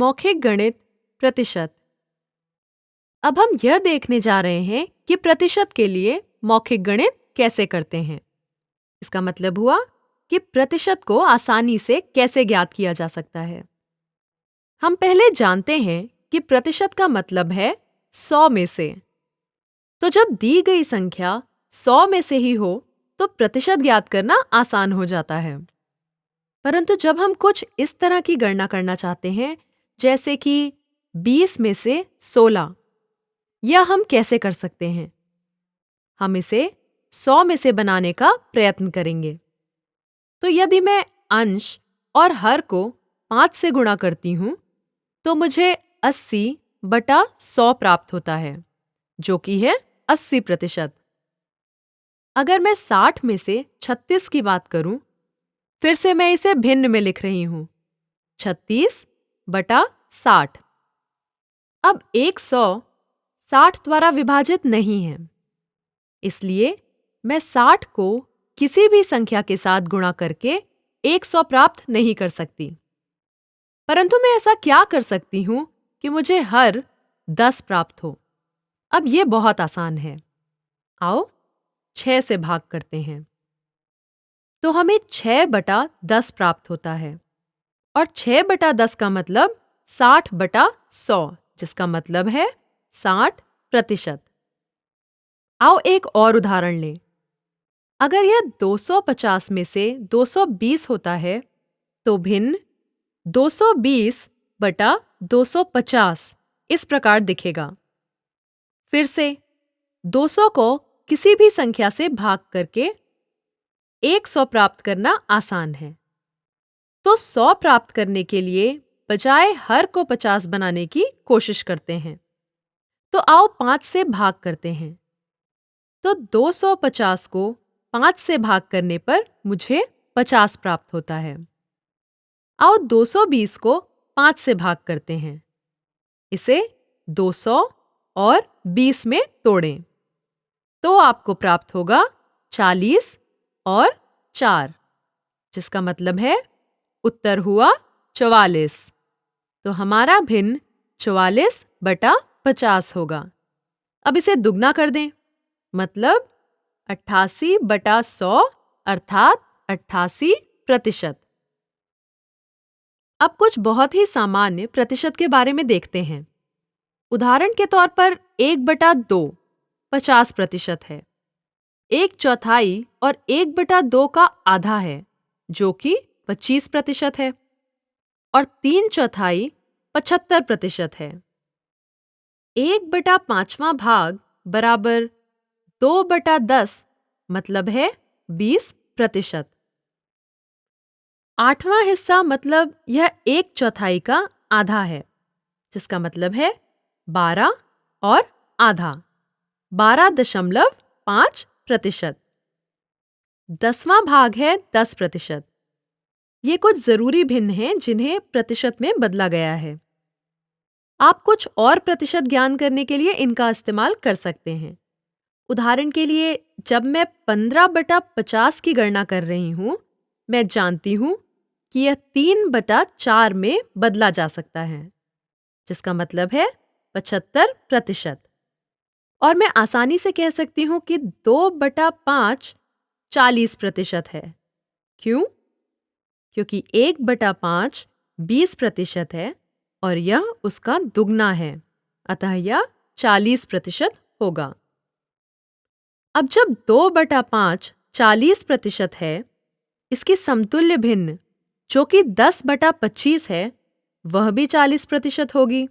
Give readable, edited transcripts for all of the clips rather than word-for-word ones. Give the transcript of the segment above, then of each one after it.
मौखिक गणित प्रतिशत। अब हम यह देखने जा रहे हैं कि प्रतिशत के लिए मौखिक गणित कैसे करते हैं। इसका मतलब हुआ कि प्रतिशत को आसानी से कैसे ज्ञात किया जा सकता है। हम पहले जानते हैं कि प्रतिशत का मतलब है 100 में से। तो जब दी गई संख्या 100 में से ही हो तो प्रतिशत ज्ञात करना आसान हो जाता है। परंतु जब हम कुछ इस तरह की गणना करना चाहते हैं, जैसे कि 20 में से 16, यह हम कैसे कर सकते हैं? हम इसे 100 में से बनाने का प्रयत्न करेंगे। तो यदि मैं अंश और हर को 5 से गुणा करती हूँ, तो मुझे 80/100 प्राप्त होता है, जो कि है 80%। अगर मैं 60 में से 36 की बात करूं, फिर से मैं इसे भिन्न में लिख रही हूं, 36/60। अब 100 60 द्वारा विभाजित नहीं है, इसलिए मैं 60 को किसी भी संख्या के साथ गुणा करके 100 प्राप्त नहीं कर सकती। परंतु मैं ऐसा क्या कर सकती हूं कि मुझे हर 10 प्राप्त हो। अब ये बहुत आसान है। आओ 6 से भाग करते हैं, तो हमें 6/10 प्राप्त होता है। और 6/10 का मतलब 60/100, जिसका मतलब है 60%। आओ एक और उदाहरण लें। अगर यह 250 में से 220 होता है, तो भिन्न 220/250 इस प्रकार दिखेगा। फिर से 200 को किसी भी संख्या से भाग करके 100 प्राप्त करना आसान है। तो 100 प्राप्त करने के लिए बजाय हर को 50 बनाने की कोशिश करते हैं। तो आओ 5 से भाग करते हैं। तो 250 को 5 से भाग करने पर मुझे 50 प्राप्त होता है। आओ 220 को 5 से भाग करते हैं। इसे 200 और 20 में तोड़ें, तो आपको प्राप्त होगा 40 और 4, जिसका मतलब है उत्तर हुआ 44। तो हमारा भिन्न 44/50 होगा। अब इसे दुगना कर दें, मतलब 88/100 अर्थात 88%। अब कुछ बहुत ही सामान्य प्रतिशत के बारे में देखते हैं। उदाहरण के तौर पर 1/2 50% है। 1/4 और 1/2 का आधा है, जो कि 25% है। और 3/4 75% है। 1/5वां भाग बराबर 2/10 मतलब है 20%। 8वां हिस्सा मतलब यह 1/4 का आधा है, जिसका मतलब है 12 और आधा 12.5%। 10वां भाग है 10%। ये कुछ जरूरी भिन्न हैं जिन्हें प्रतिशत में बदला गया है। आप कुछ और प्रतिशत ज्ञान करने के लिए इनका इस्तेमाल कर सकते हैं। उदाहरण के लिए, जब मैं 15/50 की गणना कर रही हूँ, मैं जानती हूँ कि यह 3/4 में बदला जा सकता है, जिसका मतलब है 75%। और मैं आसानी से कह सकती हूँ कि 2/5 40% है। क्यों? क्योंकि 1/5 20% है और यह उसका दुगना है, अतः यह 40% होगा। अब जब 2/5 40% है, इसकी समतुल्य भिन्न जो कि 10/25 है, वह भी 40% होगी,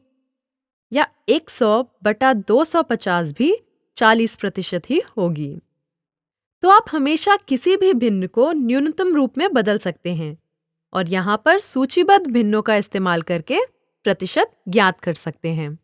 या 100/250 भी 40% ही होगी। तो आप हमेशा किसी भी भिन्न को न्यूनतम रूप में बदल सकते हैं और यहाँ पर सूचीबद्ध भिन्नों का इस्तेमाल करके प्रतिशत ज्ञात कर सकते हैं।